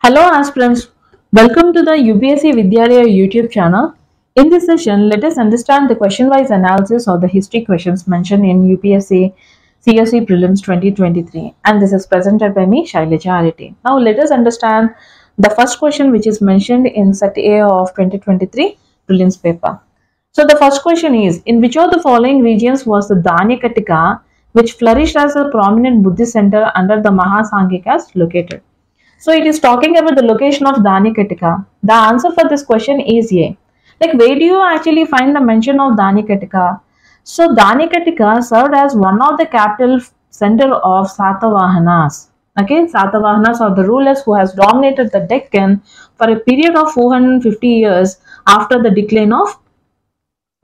Hello aspirants, welcome to the UPSc Vidyalaya YouTube channel. In this session, let us understand the question-wise analysis of the history questions mentioned in UPSc CSE Prelims 2023, and this is presented by me, Sailaja Areti. Now let us understand the first question which is mentioned in set A of 2023 Prelims paper. So the first question is, in which of the following regions was the Dhanyakatika, which flourished as a prominent Buddhist center under the Mahasanghikas, located? So it is talking about the location of Dhanikatika. The answer for this question is A. Like, where do you actually find the mention of Dhanikatika? So Dhanikatika served as one of the capital center of Satavahanas. Okay, Satavahanas are the rulers who has dominated the Deccan for a period of 450 years after the decline of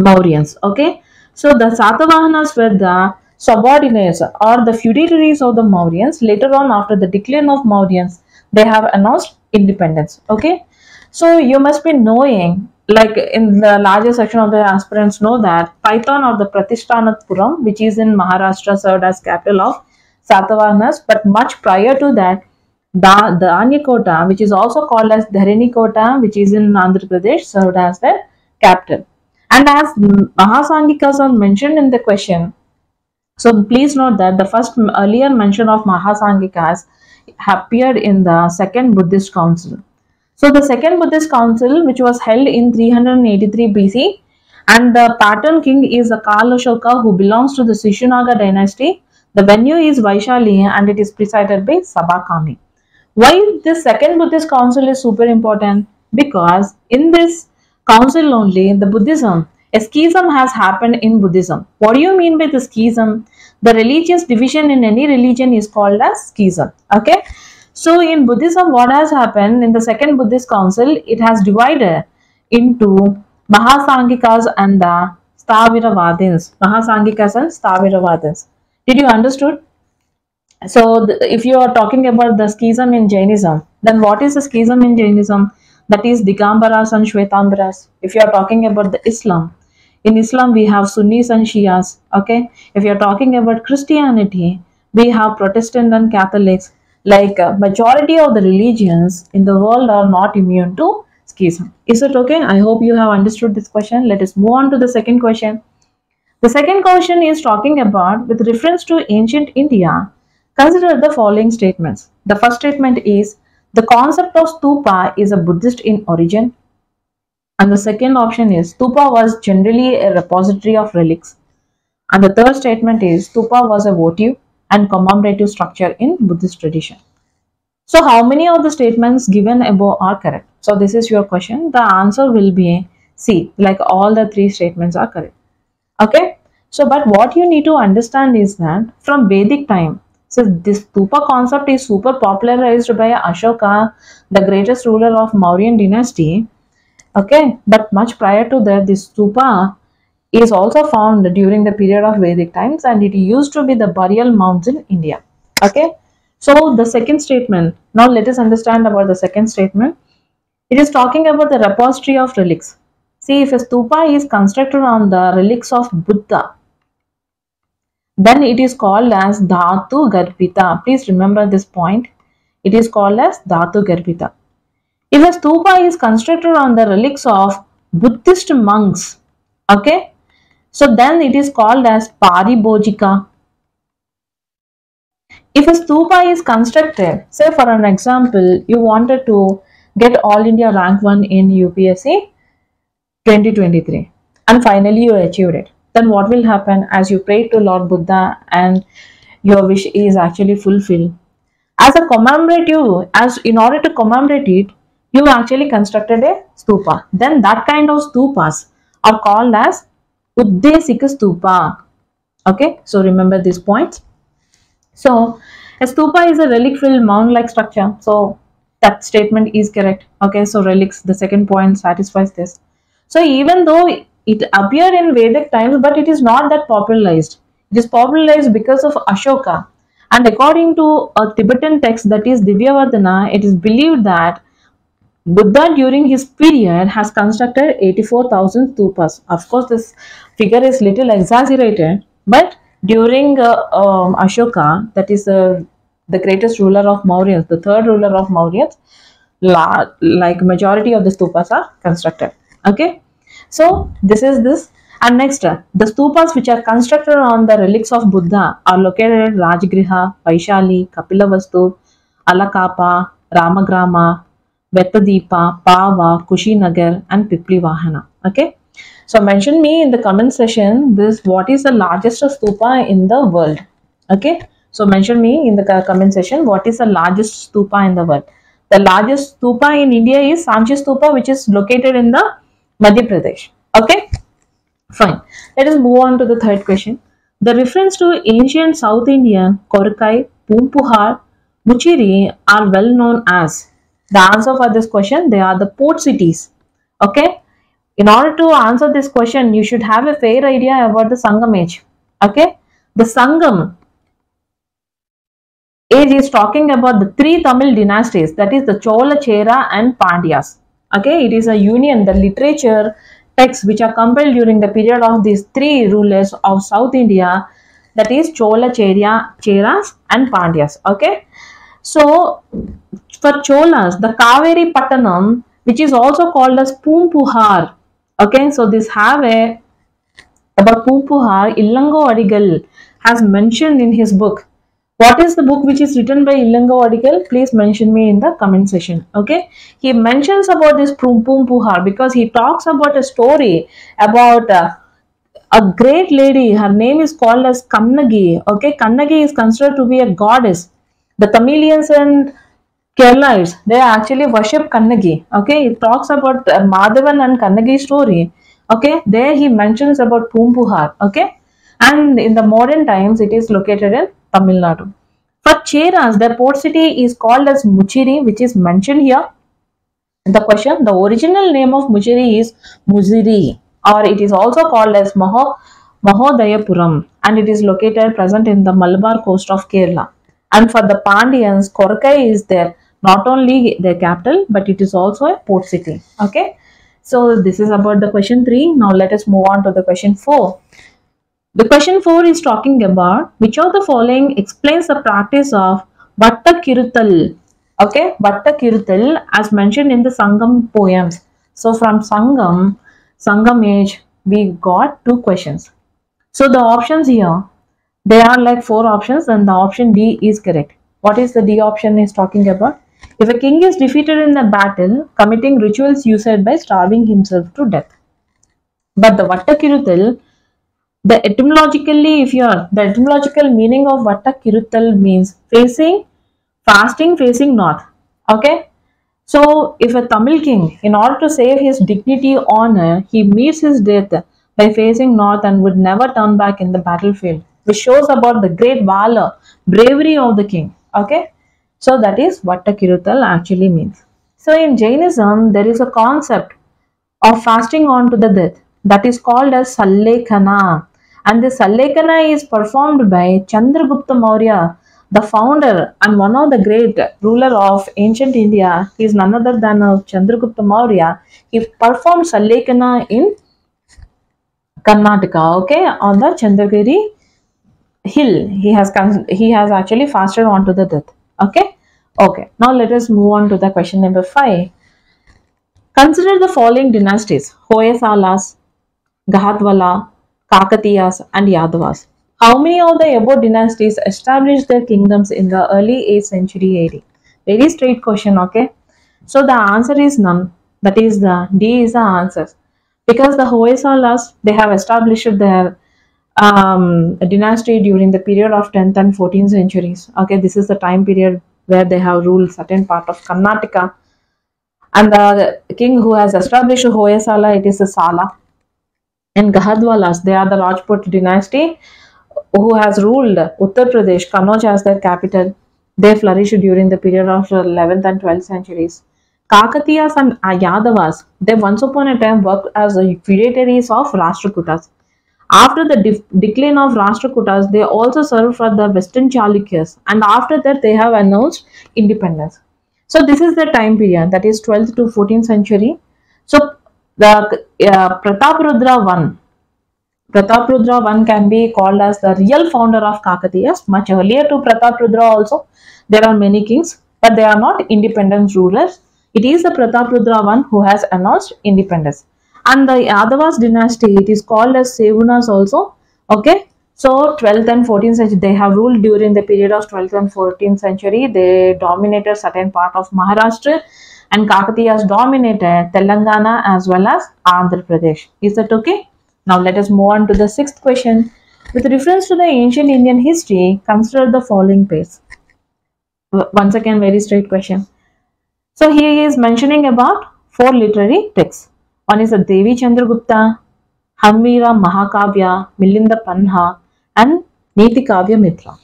Mauryans. Okay, so the Satavahanas were the subordinates or the feudatories of the Mauryans. Later on, after the decline of Mauryans, they have announced independence. Okay, so you must be knowing, like in the larger section of the aspirants know that Python or the Pratishthanatpuram, which is in Maharashtra, served as capital of Satavahanas, but much prior to that, the Anyakota, which is also called as Dharanikota, which is in Andhra Pradesh, served as the capital. And as Mahasanghikas are mentioned in the question, so please note that the first earlier mention of Mahasanghikas appeared in the second Buddhist council. So the second Buddhist council, which was held in 383 BC, and the pattern king is the Kalashoka, who belongs to the Shishunaga dynasty. The venue is Vaishali and it is presided by Sabakami. Why this second Buddhist council is super important? Because in this council only, the Buddhism, a schism has happened in Buddhism. What do you mean by the schism? The religious division in any religion is called as schism. Okay. So in Buddhism, what has happened in the second Buddhist council, it has divided into Mahasanghikas and the Sthaviravadins. Mahasanghikas and Sthaviravadins. Did you understood? So if you are talking about the schism in Jainism, then what is the schism in Jainism? That is Digambaras and Shwetambaras. If you are talking about the Islam, in Islam we have Sunnis and Shias. Okay. If you are talking about Christianity, we have Protestant and Catholics. Like majority of the religions in the world are not immune to schism. Is it okay? I hope you have understood this question. Let us move on to the second question. The second question is talking about, with reference to ancient India, consider the following statements. The first statement is, the concept of stupa is a Buddhist in origin. And the second option is, stupa was generally a repository of relics. And the third statement is, stupa was a votive and commemorative structure in Buddhist tradition. So how many of the statements given above are correct? So this is your question. The answer will be C, like all the three statements are correct. Okay. So but what you need to understand is that from Vedic time, so this stupa concept is super popularized by Ashoka, the greatest ruler of Mauryan dynasty. Okay. But much prior to that, this stupa is also found during the period of Vedic times, and it used to be the burial mounds in India. Okay. So the second statement, now let us understand about the second statement. It is talking about the repository of relics. See, if a stupa is constructed on the relics of Buddha, then it is called as Dhatu Garbhita. Please remember this point. It is called as Dhatu Garbhita. If a stupa is constructed on the relics of Buddhist monks, okay, so then it is called as Paribhojika. If a stupa is constructed, say for an example, you wanted to get All India Rank 1 in UPSC 2023 and finally you achieved it, then what will happen? As you pray to Lord Buddha and your wish is actually fulfilled, as a commemorative, as in order to commemorate it, you actually constructed a stupa. Then that kind of stupas are called as Uddesika stupa. Okay, so remember these points. So a stupa is a relic filled mound like structure. So that statement is correct. Okay, so relics, the second point satisfies this. So even though it appeared in Vedic times, but it is not that popularized. It is popularized because of Ashoka. And according to a Tibetan text, that is Divyavadana, it is believed that Buddha during his period has constructed 84,000 stupas. Of course, this figure is little exaggerated, but during Ashoka, that is the greatest ruler of Mauryans, the third ruler of Mauryans, like majority of the stupas are constructed. Okay, so this is this. And next, the stupas which are constructed on the relics of Buddha are located at Rajgriha, Vaishali, Kapilavastu, Alakapa, Ramagrama, Vettadipa, Pava, Kushinagar, and Piplivahana. Okay, so mention me in the comment section this what is the largest stupa in the world. Okay, so mention me in the comment section what is the largest stupa in the world. The largest stupa in India is Sanchi Stupa, which is located in the Madhya Pradesh. Okay, fine. Let us move on to the third question. The reference to ancient South Indian Korkai, Pumpuhar, Muchiri are well known as. The answer for this question, they are the port cities. Okay. In order to answer this question, you should have a fair idea about the Sangam age. Okay. The Sangam age is talking about the three Tamil dynasties, that is the Chola, Chera and Pandyas. Okay, it is a union, the literature texts which are compiled during the period of these three rulers of South India, that is Chola, Cheras and Pandyas. Okay, so for Cholas, the Kaveri Pattanam, which is also called as Pumpuhar. Okay, so this have a about Pumpuhar, Illango Adigal has mentioned in his book. What is the book which is written by Illango Adigal? Please mention me in the comment section. Okay, he mentions about this Pumpuhar because he talks about a story about a great lady. Her name is called as Kannagi. Okay, Kannagi is considered to be a goddess. The Tamilians and Keralites, they actually worship Kannagi. Okay, it talks about Madhavan and Kannagi story. Okay, there he mentions about Pumpuhar. Okay, and in the modern times, it is located in Tamil Nadu. For Cheras, their port city is called as Muchiri, which is mentioned here in the question. The original name of Muchiri is Muziri, or it is also called as Mahodayapuram, and it is located present in the Malabar coast of Kerala. And for the Pandyans, Korkai is their not only their capital, but it is also a port city. Okay, so this is about the question 3. Now let us move on to the question 4. The question 4 is talking about which of the following explains the practice of Vatta Kirutal. Okay, Vatta Kirutal as mentioned in the Sangam poems. So from Sangam age, we got 2 questions. So the options here, they are like 4 options and the option D is correct. What is the D option is talking about? If a king is defeated in a battle, committing rituals used by starving himself to death. But the Vatta Kirutal, the etymological meaning of Vatta Kirutal means fasting facing north. Okay. So if a Tamil king, in order to save his dignity honor, he meets his death by facing north and would never turn back in the battlefield, which shows about the great valor, bravery of the king. Okay. So that is what a Kirutal actually means. So in Jainism, there is a concept of fasting on to the death that is called as Sallekana. And this Sallekana is performed by Chandragupta Maurya, the founder and one of the great ruler of ancient India. He is none other than Chandragupta Maurya. He performed Sallekana in Karnataka, okay, on the Chandagiri hill. He has actually fasted on to the death. Okay. Now let us move on to the question number 5. Consider the following dynasties: Hoysalas, Gahatwala, Kakatiyas, and Yadavas. How many of the above dynasties established their kingdoms in the early 8th century AD? Very straight question, okay? So the answer is none. That is the D is the answer. Because the Hoysalas, they have established their dynasty during the period of 10th and 14th centuries. Okay, this is the time period where they have ruled certain part of Karnataka. And the king who has established Hoysala, it is the Sala. And Gahadwalas, they are the Rajput dynasty who has ruled Uttar Pradesh, Kannauj as their capital. They flourished during the period of 11th and 12th centuries. Kakatiyas and Yadavas, they once upon a time worked as feudatories of Rashtrakutas. After the decline of Rashtrakutas, they also served for the Western Chalukyas, and after that they have announced independence. So this is the time period, that is 12th to 14th century. So the Prataprudra I can be called as the real founder of Kakatiyas. Much earlier to Prataprudra also, there are many kings, but they are not independent rulers. It is the Prataprudra one who has announced independence. And the Yadavas dynasty, it is called as Sevunas also. Okay. So 12th and 14th century, they have ruled during the period of 12th and 14th century. They dominated certain part of Maharashtra, and Kakatiyas dominated Telangana as well as Andhra Pradesh. Is that okay? Now let us move on to the sixth question. With reference to the ancient Indian history, consider the following pairs. Once again, very straight question. So he is mentioning about four literary texts. One is the Devi Chandragupta, Hamvira Mahakavya, Milinda Panha, and Niti Kavya Mitra.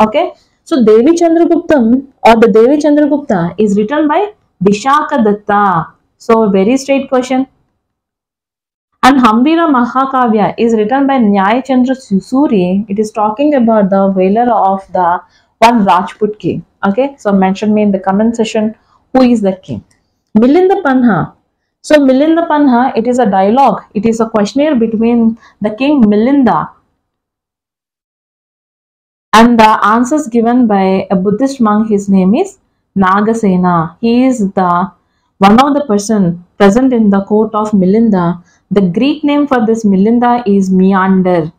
Okay, so Devi Chandraguptam or the Devi Chandragupta is written by Vishaka Datta. So very straight question. And Hamvira Mahakavya is written by Nyaya Chandra Suri. It is talking about the valor of the one Rajput king. Okay, so mention me in the comment section who is the king. Milinda Panha. So Milinda Panha, it is a dialogue. It is a questionnaire between the king Milinda and the answers given by a Buddhist monk. His name is Nagasena. He is the one of the person present in the court of Milinda. The Greek name for this Milinda is Meander.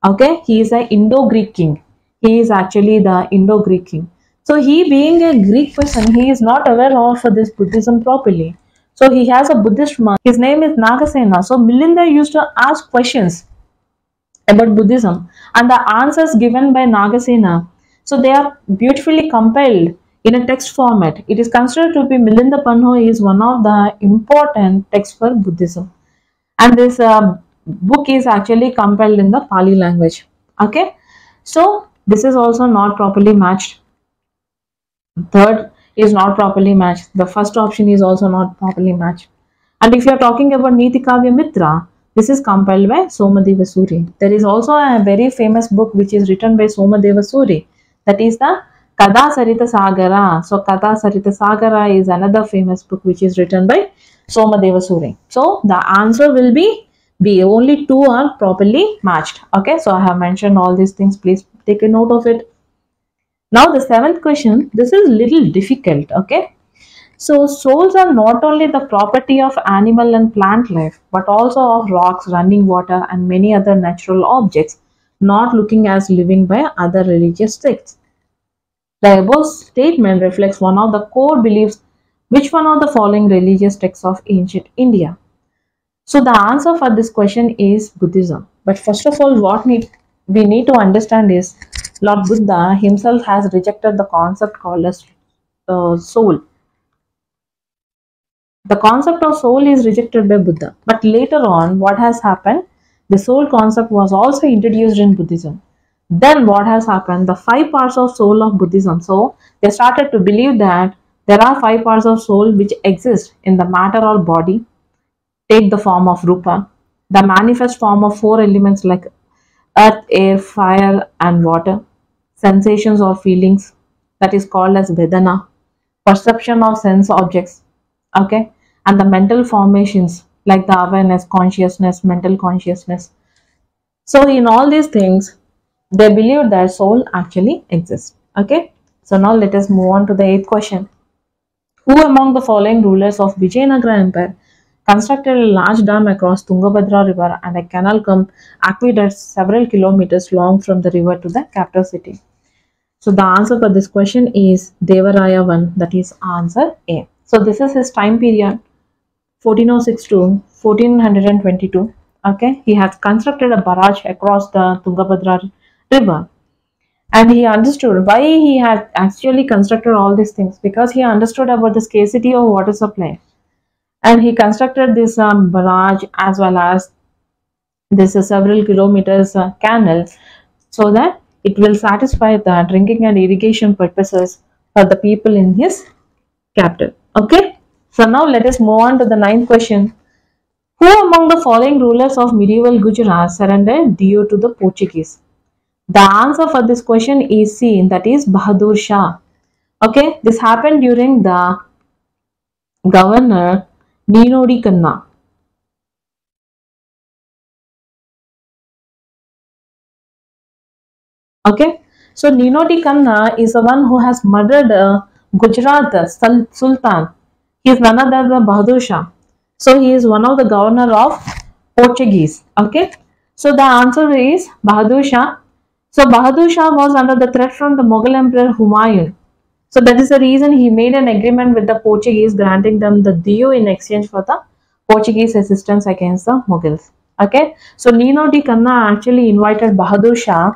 Okay, he is a Indo-Greek king. He is actually the Indo-Greek king. So he being a Greek person, he is not aware of this Buddhism properly. So he has a Buddhist monk. His name is Nagasena. So Milinda used to ask questions about Buddhism and the answers given by Nagasena. So they are beautifully compiled in a text format. It is considered to be Milinda Panho is one of the important texts for Buddhism. And this book is actually compiled in the Pali language. Okay. So this is also not properly matched. Third is not properly matched. The first option is also not properly matched. And if you are talking about Niti Kavya Mitra, this is compiled by Somadeva Suri. There is also a very famous book which is written by Somadeva Suri. That is the Kada Sarita Sagara. So Kada Sarita Sagara is another famous book which is written by Somadeva Suri. So the answer will be B. Only two are properly matched. Okay. So I have mentioned all these things. Please take a note of it. Now the seventh question. This is little difficult. Okay. So souls are not only the property of animal and plant life, but also of rocks, running water, and many other natural objects, not looking as living by other religious sects. The above statement reflects one of the core beliefs. Which one of the following religious texts of ancient India? So the answer for this question is Buddhism. But first of all, we need to understand is Lord Buddha himself has rejected the concept called as soul. The concept of soul is rejected by Buddha. But later on, what has happened? The soul concept was also introduced in Buddhism. Then what has happened? The five parts of soul of Buddhism. So they started to believe that there are five parts of soul which exist in the matter or body, take the form of rupa, the manifest form of four elements like earth, air, fire, and water, sensations or feelings, that is called as Vedana, perception of sense objects, okay, and the mental formations like the awareness, consciousness, mental consciousness. So in all these things, they believe that soul actually exists. Okay. So now let us move on to the eighth question. Who among the following rulers of Vijayanagara Empire constructed a large dam across Tungabhadra river and a canal cum aqueduct several kilometers long from the river to the capital city? So the answer for this question is Devaraya 1, that is answer A. So this is his time period 1406 to 1422. Okay, he has constructed a barrage across the Tungabhadra river, and he understood why he had actually constructed all these things, because he understood about the scarcity of water supply, and he constructed this barrage as well as this several kilometers canal so that it will satisfy the drinking and irrigation purposes for the people in his capital. Okay, so now let us move on to the ninth question. Who among the following rulers of medieval Gujarat surrendered due to the Portuguese? The answer for this question is C, that is Bahadur Shah. Okay, this happened during the governor Ninodi Kanna. Okay, so Ninodi Kanna is the one who has murdered Gujarat Sultan. He is none other than Bahadur Shah. So he is one of the governor of Portuguese. Okay. So the answer is Bahadur Shah. So Bahadur Shah was under the threat from the Mughal Emperor Humayun. So that is the reason he made an agreement with the Portuguese, granting them the due in exchange for the Portuguese assistance against the Mughals. Okay. So Nino de Kanna actually invited Bahadur Shah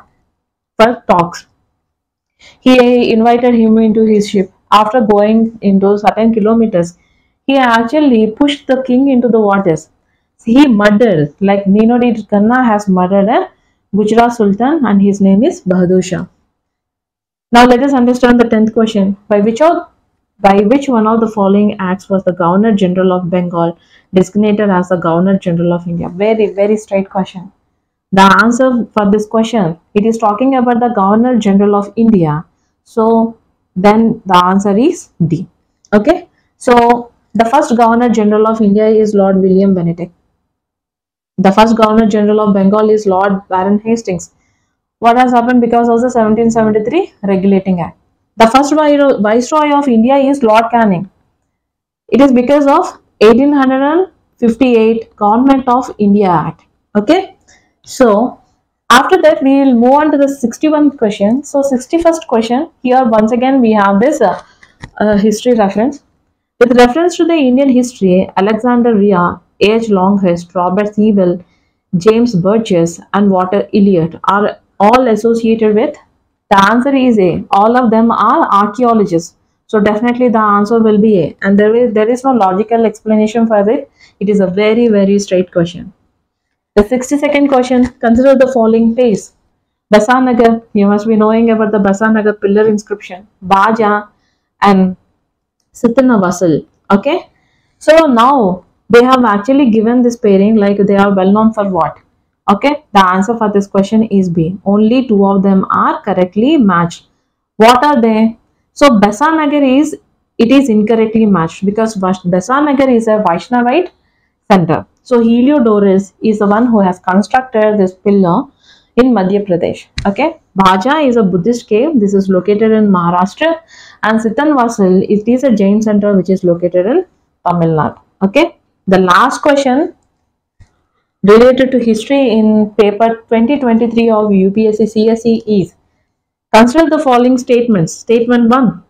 for talks. He invited him into his ship. After going into certain kilometers, he actually pushed the king into the waters. He murdered, like Nino de Kanna has murdered a Gujarat Sultan, and his name is Bahadur Shah. Now let us understand the 10th question. By which one of the following acts was the Governor General of Bengal designated as the Governor General of India? Very, very straight question. The answer for this question, it is talking about the Governor General of India. So then the answer is D. Okay. So the first Governor General of India is Lord William Bentinck. The first Governor General of Bengal is Lord Warren Hastings. What has happened because of the 1773 Regulating Act? The first Viceroy of India is Lord Canning. It is because of 1858 Government of India Act. Okay. So after that we will move on to the 61st question. So 61st question, here once again we have this history reference. With reference to the Indian history, Alexander Rea, H. Longhurst, Robert Sewell, James Burgess and Walter Elliot are all associated with? The answer is A. All of them are archaeologists. So definitely the answer will be A. And there is no logical explanation for it. It is a very, very straight question. The 62nd question, consider the following place. Basanagar, you must be knowing about the Basanagar pillar inscription, Baja and Sitanavassal. Okay. So now they have actually given this pairing, like they are well known for what? Okay. The answer for this question is B. Only two of them are correctly matched. What are they? So Basanagar is incorrectly matched because Basanagar is a Vaishnavite center. So Heliodorus is the one who has constructed this pillar in Madhya Pradesh. Okay. Bhaja is a Buddhist cave. This is located in Maharashtra. And Sitanvassal, it is a Jain center which is located in Tamil Nadu. Okay. The last question related to history in paper 2023 of UPSC CSE is, consider the following statements. Statement 1.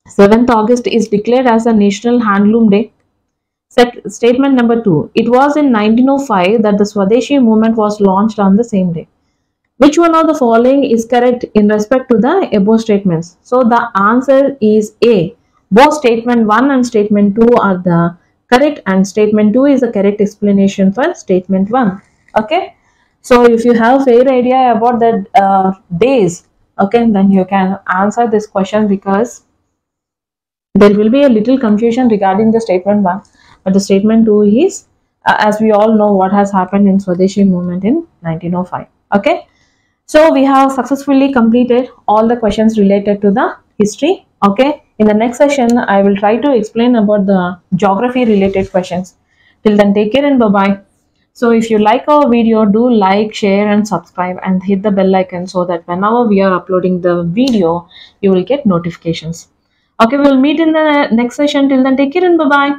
7th August is declared as a National Handloom Day. Statement number 2. It was in 1905 that the Swadeshi movement was launched on the same day. Which one of the following is correct in respect to the above statements? So the answer is A. Both statement 1 and statement 2 are the correct, and statement 2 is the correct explanation for statement 1. Okay. So if you have fair idea about the days, okay, then you can answer this question, because there will be a little confusion regarding the statement 1. But the statement 2 is, as we all know, what has happened in Swadeshi movement in 1905. Okay. So we have successfully completed all the questions related to the history. Okay. In the next session, I will try to explain about the geography related questions. Till then, take care and bye-bye. So if you like our video, do like, share and subscribe and hit the bell icon so that whenever we are uploading the video, you will get notifications. Okay, we will meet in the next session. Till then, take care and bye-bye.